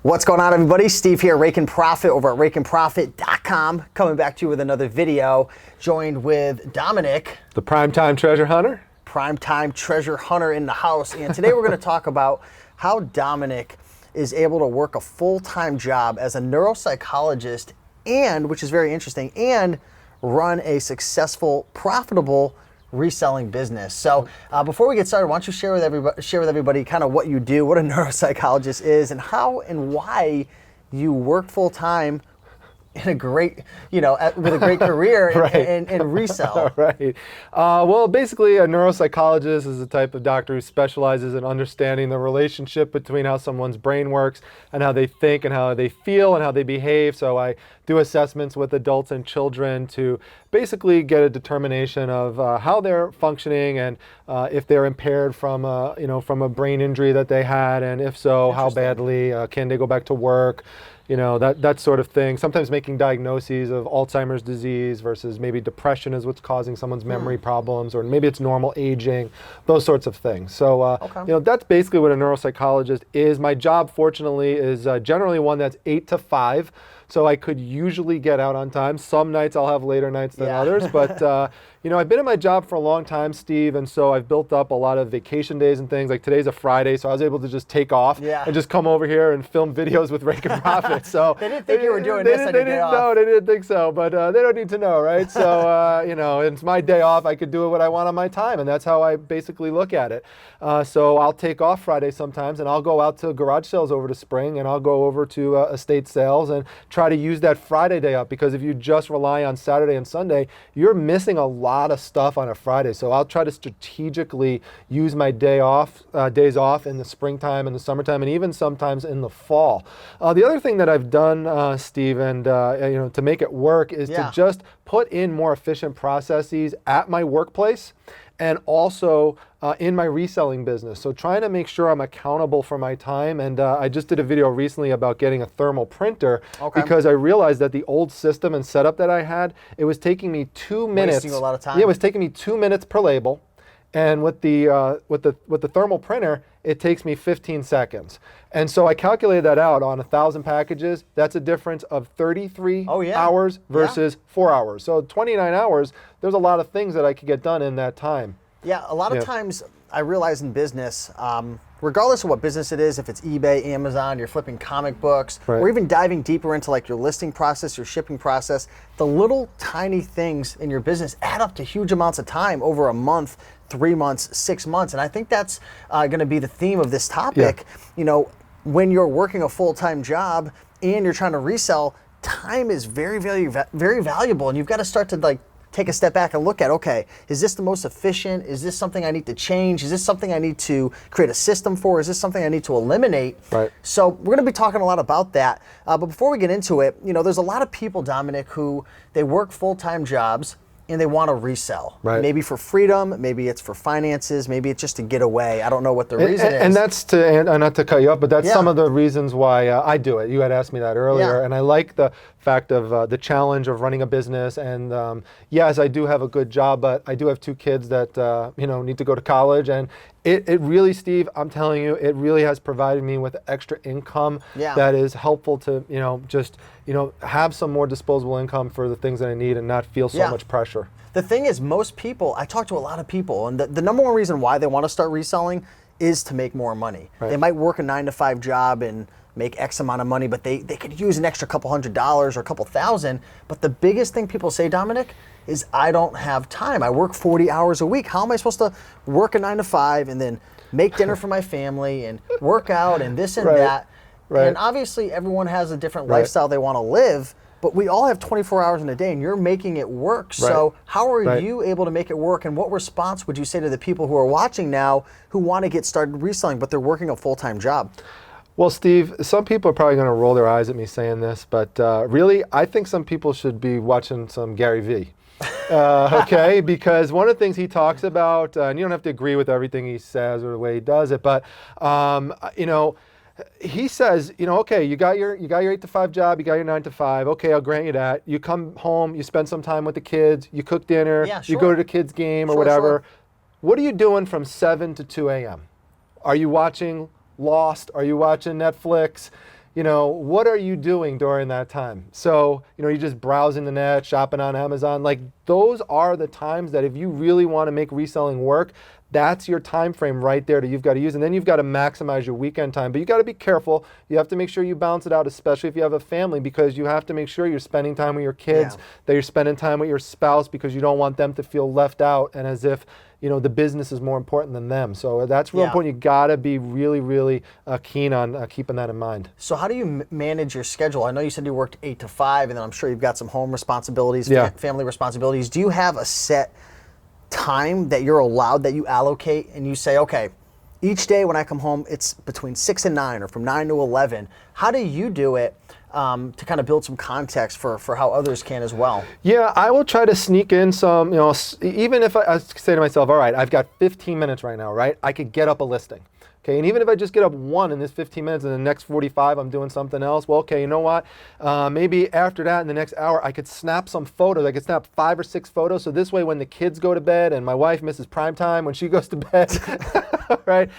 What's going on, everybody? Steve here, Rake and Profit over at rakeandprofit.com, coming back to you with another video, joined with Dominic, the primetime treasure hunter. Primetime treasure hunter in the house. And today we're going to talk about how Dominic is able to work a full-time job as a neuropsychologist and, which is very interesting, and run a successful, profitable reselling business. So before we get started, why don't you share with everybody kind of what you do, what a neuropsychologist is, and how and why you work full time in a great, with a great career Right. and resell. Right. Well, basically, a neuropsychologist is a type of doctor who specializes in understanding the relationship between how someone's brain works and how they think and how they feel and how they behave. So I do assessments with adults and children to basically get a determination of how they're functioning and if they're impaired from a brain injury that they had, and if so, how badly, can they go back to work? That sort of thing. Sometimes making diagnoses of Alzheimer's disease versus maybe depression is what's causing someone's memory problems, or maybe it's normal aging, those sorts of things. So, that's basically what a neuropsychologist is. My job, fortunately, is generally one that's 8 to 5. So I could usually get out on time. Some nights I'll have later nights than others, but I've been in my job for a long time, Steve, and so I've built up a lot of vacation days and things. Like today's a Friday, so I was able to just take off and just come over here and film videos with Rake and Profit. So they didn't think you were doing this on your day off. No, they didn't think so, but they don't need to know, right? So it's my day off. I could do what I want on my time, and that's how I basically look at it. So I'll take off Friday sometimes, and I'll go out to garage sales over to spring, and I'll go over to estate sales and try to use that Friday day up, because if you just rely on Saturday and Sunday, you're missing a lot of stuff on a Friday. So I'll try to strategically use my days off in the springtime and the summertime, and even sometimes in the fall. The other thing that I've done, Steve, and to make it work is to just put in more efficient processes at my workplace and also in my reselling business. So trying to make sure I'm accountable for my time. And I just did a video recently about getting a thermal printer because I realized that the old system and setup that I had, it was taking me 2 minutes. Wasting a lot of time. Yeah, it was taking me 2 minutes per label. And with the thermal printer, it takes me 15 seconds. And so I calculated that out on 1,000 packages. That's a difference of 33 hours versus 4 hours. So 29 hours, there's a lot of things that I could get done in that time. Yeah, a lot of times I realize in business, regardless of what business it is, if it's eBay, Amazon, you're flipping comic books, or even diving deeper into like your listing process, your shipping process, the little tiny things in your business add up to huge amounts of time over a month, 3 months, 6 months. And I think that's going to be the theme of this topic. When you're working a full-time job and you're trying to resell, time is very, very, very valuable. And you've got to start to take a step back and look at, okay, is this the most efficient? Is this something I need to change? Is this something I need to create a system for? Is this something I need to eliminate? Right. So we're going to be talking a lot about that. But before we get into it, there's a lot of people, Dominic, who they work full-time jobs and they want to resell. Right. Maybe for freedom, maybe it's for finances, maybe it's just to get away. I don't know what the reason is. And that's not to cut you off, but that's some of the reasons why I do it. You had asked me that earlier, and I like the fact of the challenge of running a business. And yes, I do have a good job, but I do have 2 kids that need to go to college, and it really, Steve, I'm telling you, it really has provided me with extra income that is helpful to have some more disposable income for the things that I need and not feel so much pressure. The thing is, most people, I talk to a lot of people, and the number one reason why they want to start reselling is to make more money. Right. They might work a 9-to-5 job and make X amount of money, but they could use an extra couple $100s or a couple thousand. But the biggest thing people say, Dominic, is I don't have time. I work 40 hours a week. How am I supposed to work a 9-to-5 and then make dinner for my family and work out and this and that? Right. And obviously everyone has a different lifestyle they want to live, but we all have 24 hours in a day and you're making it work. So how are you able to make it work? And what response would you say to the people who are watching now who want to get started reselling, but they're working a full-time job? Well, Steve, some people are probably going to roll their eyes at me saying this, but really, I think some people should be watching some Gary Vee. Because one of the things he talks about, and you don't have to agree with everything he says or the way he does it, but he says, okay, you got your 8-to-5 job, you got your 9-to-5. Okay, I'll grant you that. You come home, you spend some time with the kids, you cook dinner, you go to the kids' game or whatever. What are you doing from 7 to 2 a.m.? Are you watching Lost? Are you watching Netflix? what are you doing during that time? So, you're just browsing the net, shopping on Amazon. Like, those are the times that if you really want to make reselling work, that's your time frame right there that you've got to use. And then you've got to maximize your weekend time. But you got to be careful. You have to make sure you balance it out, especially if you have a family, because you have to make sure you're spending time with your kids, that you're spending time with your spouse, because you don't want them to feel left out and as if the business is more important than them. So that's real important. You got to be really, really keen on keeping that in mind. So how do you manage your schedule? I know you said you worked 8 to 5, and then I'm sure you've got some home responsibilities, family responsibilities. Do you have a set time that you're allowed, that you allocate, and you say, okay, each day when I come home, it's between 6 and 9 or from 9 to 11? How do you do it to kind of build some context for how others can as well? Yeah, I will try to sneak in some, even if I say to myself, all right, I've got 15 minutes right now, right? I could get up a listing. Okay, and even if I just get up one in this 15 minutes and the next 45 I'm doing something else, well, okay, you know what? Maybe after that in the next hour I could snap some photos. I could snap 5 or 6 photos, so this way when the kids go to bed and my wife misses prime time when she goes to bed, right?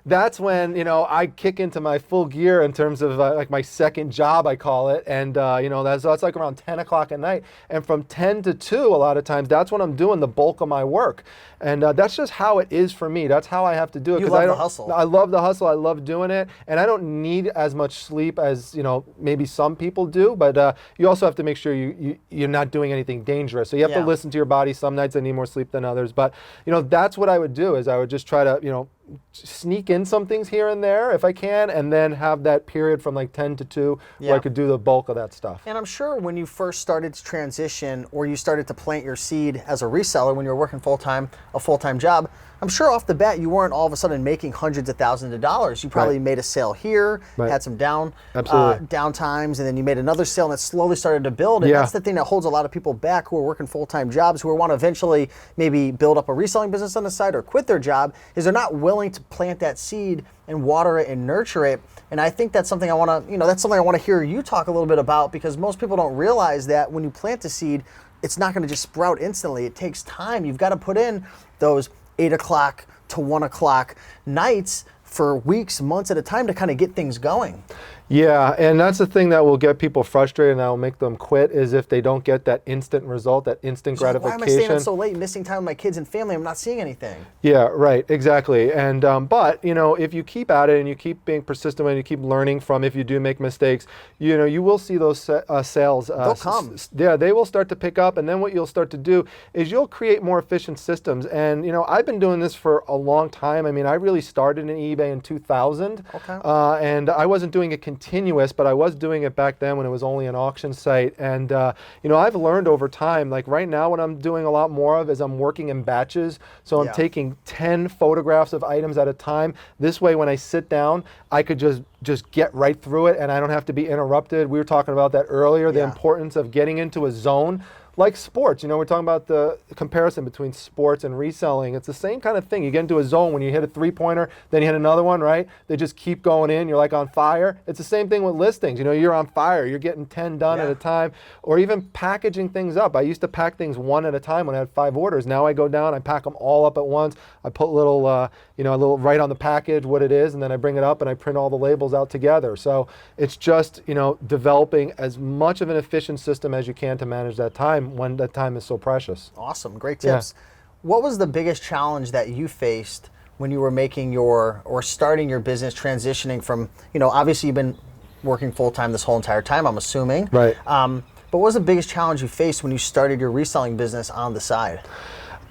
That's when, I kick into my full gear in terms of like my second job, I call it. And, that's like around 10 o'clock at night. And from 10 to 2, a lot of times, that's when I'm doing the bulk of my work. And that's just how it is for me. That's how I have to do it. You love the hustle. I love the hustle. I love doing it. And I don't need as much sleep as, maybe some people do. But you also have to make sure you're not doing anything dangerous. So you have to listen to your body. Some nights I need more sleep than others. But, that's what I would do, is I would just try to, sneak in some things here and there if I can, and then have that period from like 10 to 2 where I could do the bulk of that stuff. And I'm sure when you first started to transition, or you started to plant your seed as a reseller when you were working a full-time job, I'm sure off the bat you weren't all of a sudden making hundreds of thousands of dollars. You probably made a sale here, had some down times, and then you made another sale, and it slowly started to build. And that's the thing that holds a lot of people back who are working full-time jobs, who want to eventually maybe build up a reselling business on the side or quit their job, is they're not willing to plant that seed and water it and nurture it. And I think that's something I want to, hear you talk a little bit about, because most people don't realize that when you plant a seed, it's not going to just sprout instantly. It takes time. You've got to put in those 8 o'clock to 1 o'clock nights for weeks, months at a time to kind of get things going. Yeah, and that's the thing that will get people frustrated and that will make them quit, is if they don't get that instant result, that instant gratification. Why am I staying up so late, missing time with my kids and family? I'm not seeing anything. Yeah, right, exactly. And but if you keep at it and you keep being persistent and you keep learning from, if you do make mistakes, you will see those sales. They'll come. Yeah, they will start to pick up, and then what you'll start to do is you'll create more efficient systems. And I've been doing this for a long time. I mean, I really started in eBay in 2000, and I wasn't doing it continuous, but I was doing it back then when it was only an auction site. And I've learned over time, like right now what I'm doing a lot more of is I'm working in batches. So I'm taking 10 photographs of items at a time. This way when I sit down, I could just get right through it and I don't have to be interrupted. We were talking about that earlier, the importance of getting into a zone. Like sports, we're talking about the comparison between sports and reselling. It's the same kind of thing. You get into a zone when you hit a 3-pointer, then you hit another one, right? They just keep going in. You're like on fire. It's the same thing with listings. You're on fire. You're getting 10 done at a time, or even packaging things up. I used to pack things one at a time when I had 5 orders. Now I go down, I pack them all up at once. I put a little write on the package what it is, and then I bring it up and I print all the labels out together. So it's just, developing as much of an efficient system as you can to manage that time when that time is so precious. Awesome, great tips. Yeah. What was the biggest challenge that you faced when you were making or starting your business, transitioning from, obviously you've been working full-time this whole entire time, I'm assuming. Right. But what was the biggest challenge you faced when you started your reselling business on the side?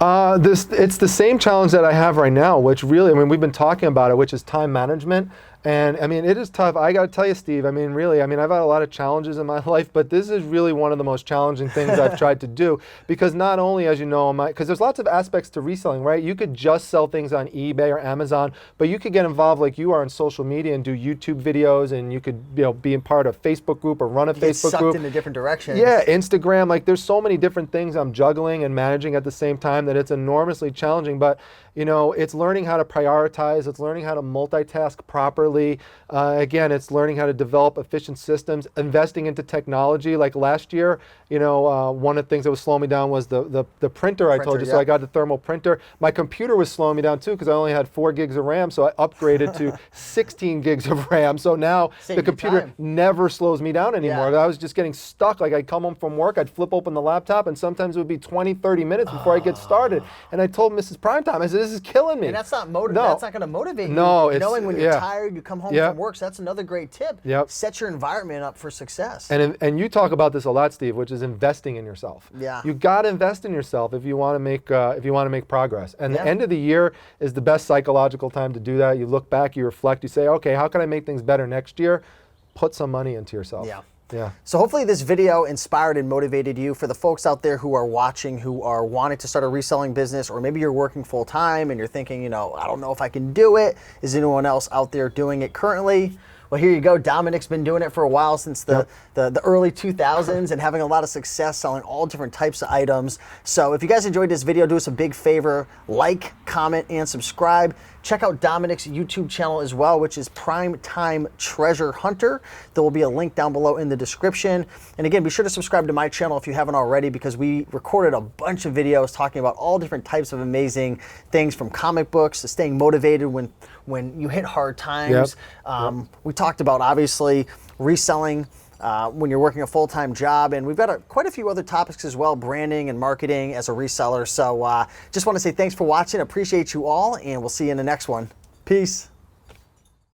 It's the same challenge that I have right now, which really, we've been talking about it, which is time management. And it is tough. I got to tell you, Steve, I've had a lot of challenges in my life, but this is really one of the most challenging things I've tried to do, because not only, as you know, because there's lots of aspects to reselling, right? You could just sell things on eBay or Amazon, but you could get involved like you are in social media and do YouTube videos, and you could, be in part of a Facebook group or run a Facebook group. Into different directions. Yeah, Instagram, there's so many different things I'm juggling and managing at the same time that it's enormously challenging. But, it's learning how to prioritize, it's learning how to multitask properly. Again, it's learning how to develop efficient systems, investing into technology. Like last year, one of the things that was slowing me down was the printer I told you. So I got the thermal printer. My computer was slowing me down too because I only had 4 gigs of RAM, so I upgraded to 16 gigs of RAM. So now the computer never slows me down anymore. I was just getting stuck. Like I'd come home from work, I'd flip open the laptop, and sometimes it would be 20, 30 minutes before I get started. And I told Mrs. Primetime, I said, this is killing me. And that's not that's not going to motivate you. Knowing when you're tired, you come home from work. So that's another great tip. Set your environment up for success. And you talk about this a lot, Steve, which is investing in yourself. You got to invest in yourself if you want to make progress. And the end of the year is the best psychological time to do that. You look back, you reflect, you say, okay, how can I make things better next year? Put some money into yourself. Yeah. So hopefully this video inspired and motivated you. For the folks out there who are watching, who are wanting to start a reselling business, or maybe you're working full time and you're thinking, I don't know if I can do it. Is anyone else out there doing it currently? Well, here you go. Dominic's been doing it for a while, since the early 2000s, and having a lot of success selling all different types of items. So if you guys enjoyed this video, do us a big favor, like, comment, and subscribe. Check out Dominic's YouTube channel as well, which is Primetime Treasure Hunter. There will be a link down below in the description. And again, be sure to subscribe to my channel if you haven't already, because we recorded a bunch of videos talking about all different types of amazing things, from comic books to staying motivated when you hit hard times. We talked about, obviously, reselling when you're working a full-time job, and we've got quite a few other topics as well, branding and marketing as a reseller. So just want to say thanks for watching. Appreciate you all, and we'll see you in the next one. Peace.